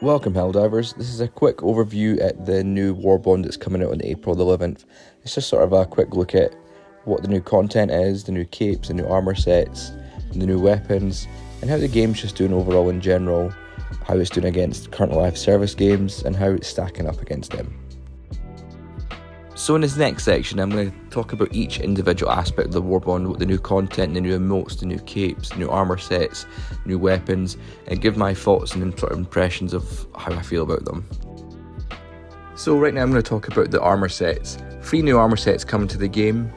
Welcome Helldivers, this is a quick overview at the new Warbond that's coming out on April the 11th. It's just sort of a quick look at what the new content is, the new capes, the new armour sets, the new weapons, and how the game's just doing overall in general, how it's doing against current live service games, and how it's stacking up against them. So in this next section, I'm going to talk about each individual aspect of the Warbond, what the new content, the new emotes, the new capes, the new armour sets, new weapons, and give my thoughts and sort of impressions of how I feel about them. So right now I'm going to talk about the armour sets. 3 new armour sets coming to the game.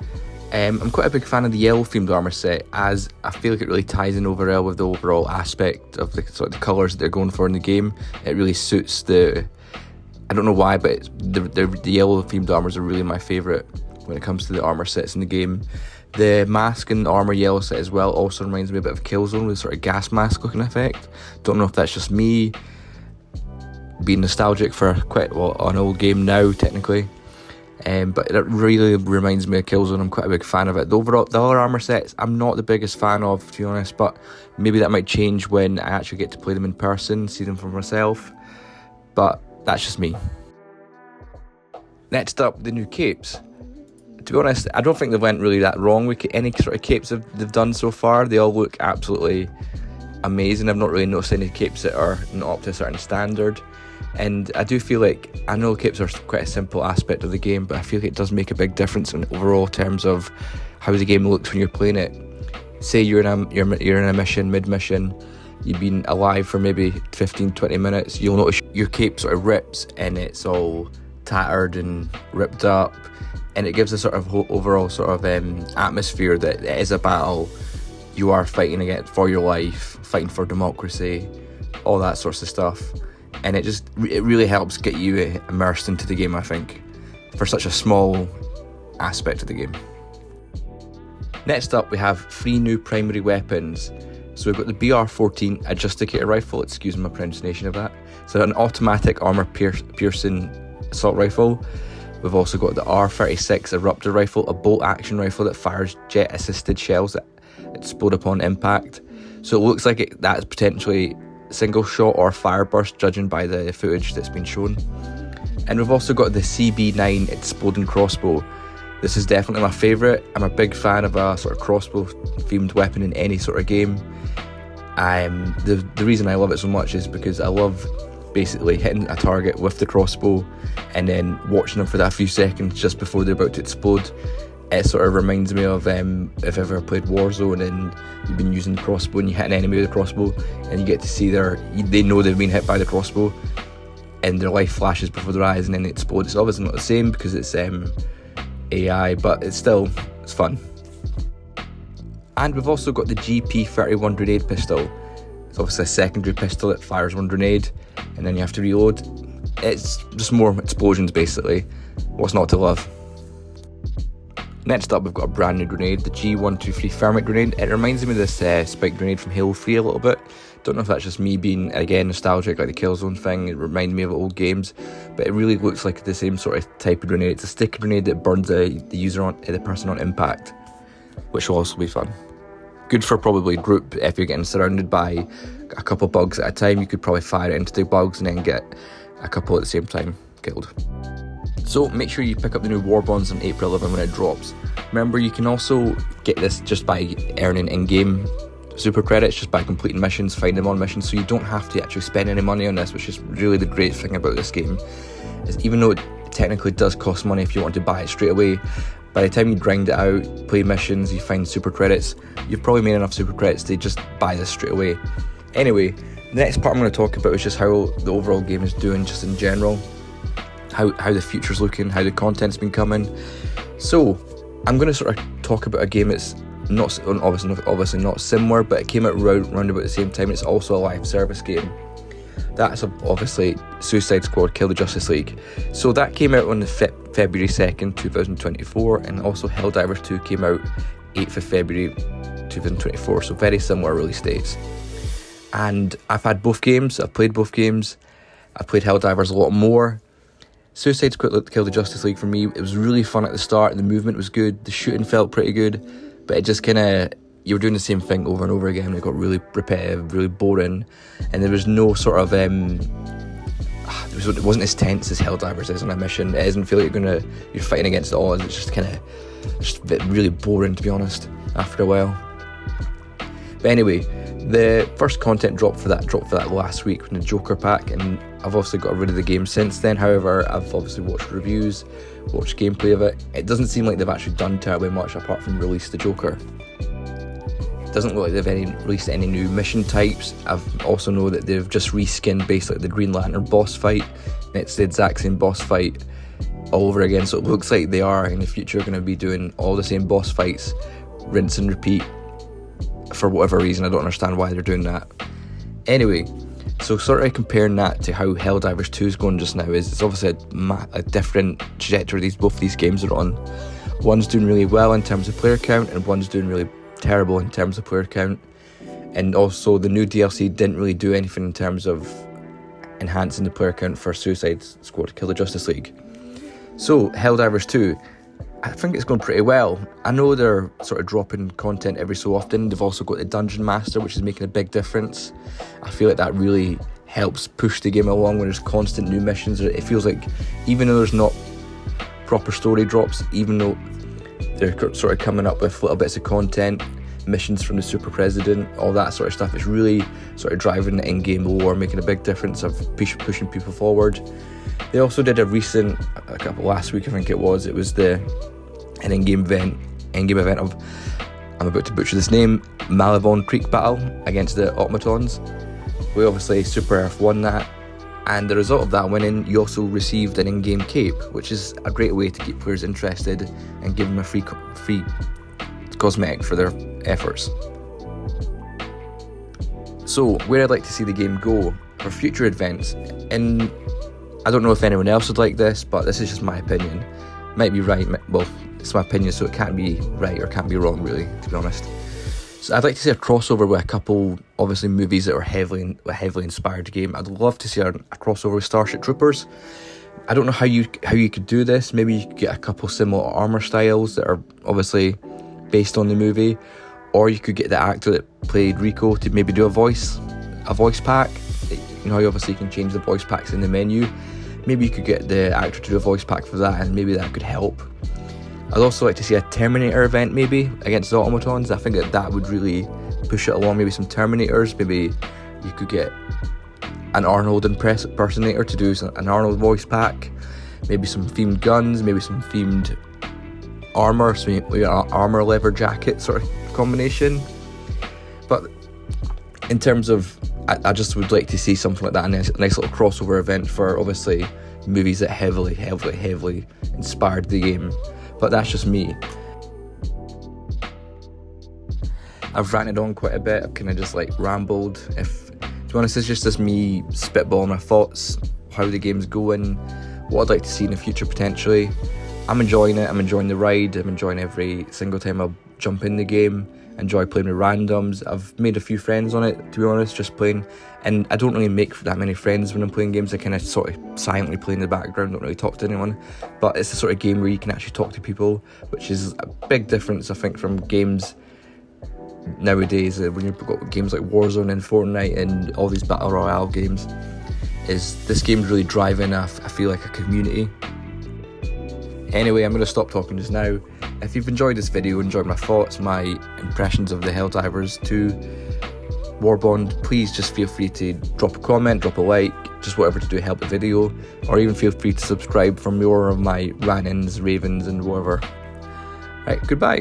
I'm quite a big fan of the yellow themed armour set, as I feel like it really ties in overall with the overall aspect of the sort of the colours that they're going for in the game. It really suits I don't know why, but the yellow themed armours are really my favourite when it comes to the armour sets in the game. The mask and armour yellow set as well also reminds me a bit of Killzone with sort of gas mask looking effect. Don't know if that's just me being nostalgic for quite an old game now technically, but it really reminds me of Killzone. I'm quite a big fan of it. The other armour sets I'm not the biggest fan of, to be honest, but maybe that might change when I actually get to play them in person, see them for myself, but that's just me. Next up, the new capes. To be honest, I don't think they went really that wrong with any sort of capes they've done so far. They all look absolutely amazing. I've not really noticed any capes that are not up to a certain standard. And I do feel like, I know capes are quite a simple aspect of the game, but I feel like it does make a big difference in overall terms of how the game looks when you're playing it. Say you're in a mission, mid-mission, you've been alive for maybe 15-20 minutes, you'll notice your cape sort of rips and it's all tattered and ripped up, and it gives a sort of overall sort of atmosphere that it is a battle. You are fighting against for your life, fighting for democracy, all that sorts of stuff, and it really helps get you immersed into the game, I think, for such a small aspect of the game. Next up, we have 3 new primary weapons. So we've got the BR-14 Adjusticator Rifle, excuse my pronunciation of that. So an automatic armour piercing assault rifle. We've also got the R-36 Eruptor Rifle, a bolt action rifle that fires jet assisted shells that explode upon impact. So it looks like that's potentially single shot or fire burst, judging by the footage that's been shown. And we've also got the CB9 Exploding Crossbow. This is definitely my favourite. I'm a big fan of a sort of crossbow themed weapon in any sort of game. The reason I love it so much is because I love basically hitting a target with the crossbow and then watching them for that few seconds just before they're about to explode. It sort of reminds me of if you've ever played Warzone and you've been using the crossbow and you hit an enemy with a crossbow and you get to see they know they've been hit by the crossbow and their life flashes before their eyes and then they explode. It's obviously not the same because it's AI, but it's fun. And we've also got the GP31 grenade pistol. It's obviously a secondary pistol that fires one grenade and then you have to reload. It's just more explosions basically. What's not to love? Next up, we've got a brand new grenade, the G123 Thermite grenade. It reminds me of this spike grenade from Halo 3 a little bit. Don't know if that's just me being, again, nostalgic like the Killzone thing. It reminded me of old games, but it really looks like the same sort of type of grenade. It's a sticky grenade that burns the person on impact, which will also be fun. Good for probably group if you're getting surrounded by a couple of bugs at a time. You could probably fire it into the bugs and then get a couple at the same time killed. So make sure you pick up the new Warbonds on April 11 when it drops. Remember, you can also get this just by earning in-game super credits, just by completing missions, find them on missions, so you don't have to actually spend any money on this, which is really the great thing about this game. Is even though it technically does cost money if you want to buy it straight away, by the time you grind it out, play missions, you find super credits, you've probably made enough super credits to just buy this straight away. Anyway, the next part I'm going to talk about is just how the overall game is doing just in general, how the future's looking, how the content's been coming. So I'm going to sort of talk about a game that's not obviously not similar, but it came out round about the same time. It's also a live service game. That's obviously Suicide Squad Kill the Justice League. So that came out on the February 2nd, 2024, and also Helldivers 2 came out 8th of February 2024, so very similar release dates. And I've had both games, I've played both games. I've played Helldivers a lot more. Suicide Squad Kill the Justice League for me, it was really fun at the start, the movement was good, the shooting felt pretty good, but it just kind of, you were doing the same thing over and over again. It got really repetitive, really boring, and there was no sort of it wasn't as tense as Helldivers is on a mission. It doesn't feel like you're fighting against the odds. It's just a bit really boring, to be honest, after a while. But anyway, the first content dropped for that last week from the Joker pack, and I've obviously got rid of the game since then. However, I've obviously watched reviews, watched gameplay of it. It doesn't seem like they've actually done terribly much apart from release the Joker. It doesn't look like they've released any new mission types. I've also know that they've just reskinned basically the Green Lantern boss fight, and it's the exact same boss fight all over again. So it looks like they are in the future going to be doing all the same boss fights, rinse and repeat. For whatever reason, I don't understand why they're doing that. Anyway, so sort of comparing that to how Helldivers 2 is going just now, is it's obviously a different trajectory both these games are on. One's doing really well in terms of player count, and one's doing really terrible in terms of player count. And also the new DLC didn't really do anything in terms of enhancing the player count for Suicide Squad Kill the Justice League. So Helldivers 2, I think it's going pretty well. I know they're sort of dropping content every so often. They've also got the Dungeon Master, which is making a big difference. I feel like that really helps push the game along when there's constant new missions. It feels like even though there's not proper story drops, even though they're sort of coming up with little bits of content, missions from the Super President, all that sort of stuff, it's really sort of driving the in-game lore, making a big difference of pushing people forward. They also did a couple last week, I think it was an in-game event of, I'm about to butcher this name, Malibon Creek Battle against the automatons. We obviously Super Earth won that, and the result of that winning, you also received an in-game cape, which is a great way to keep players interested and give them a free cosmetic for their efforts. So where I'd like to see the game go for future events, and I don't know if anyone else would like this, but this is just my opinion. Might be right, well, it's my opinion, so it can't be right or can't be wrong, really, to be honest. So I'd like to see a crossover with a couple, obviously, movies that are heavily inspired game. I'd love to see a crossover with Starship Troopers. I don't know how you could do this. Maybe you could get a couple similar armor styles that are obviously based on the movie, or you could get the actor that played Rico to maybe do a voice pack. You know how obviously you can change the voice packs in the menu. Maybe you could get the actor to do a voice pack for that, and maybe that could help. I'd also like to see a Terminator event maybe against the automatons. I think that would really push it along. Maybe some Terminators. Maybe you could get an Arnold impersonator to do an Arnold voice pack. Maybe some themed guns. Maybe some themed armor. So maybe an armor leather jacket sort of combination. But in terms of, I just would like to see something like that, a nice little crossover event for obviously movies that heavily inspired the game. But that's just me. I've ranted on quite a bit. I've kind of just rambled. To be honest, it's just me spitballing my thoughts, how the game's going, what I'd like to see in the future potentially. I'm enjoying it. I'm enjoying the ride. I'm enjoying every single time I jump in the game. Enjoy playing with randoms. I've made a few friends on it, to be honest, just playing. And I don't really make that many friends when I'm playing games. I kind of sort of silently play in the background, don't really talk to anyone. But it's the sort of game where you can actually talk to people, which is a big difference, I think, from games nowadays. When you've got games like Warzone and Fortnite and all these Battle Royale games, is this game's really driving, I feel like, a community. Anyway, I'm going to stop talking just now. If you've enjoyed this video, enjoyed my thoughts, my impressions of the Helldivers 2 Warbond, please just feel free to drop a comment, drop a like, just whatever to do to help the video, or even feel free to subscribe for more of my rant-ins, ravens and whatever. Right, goodbye.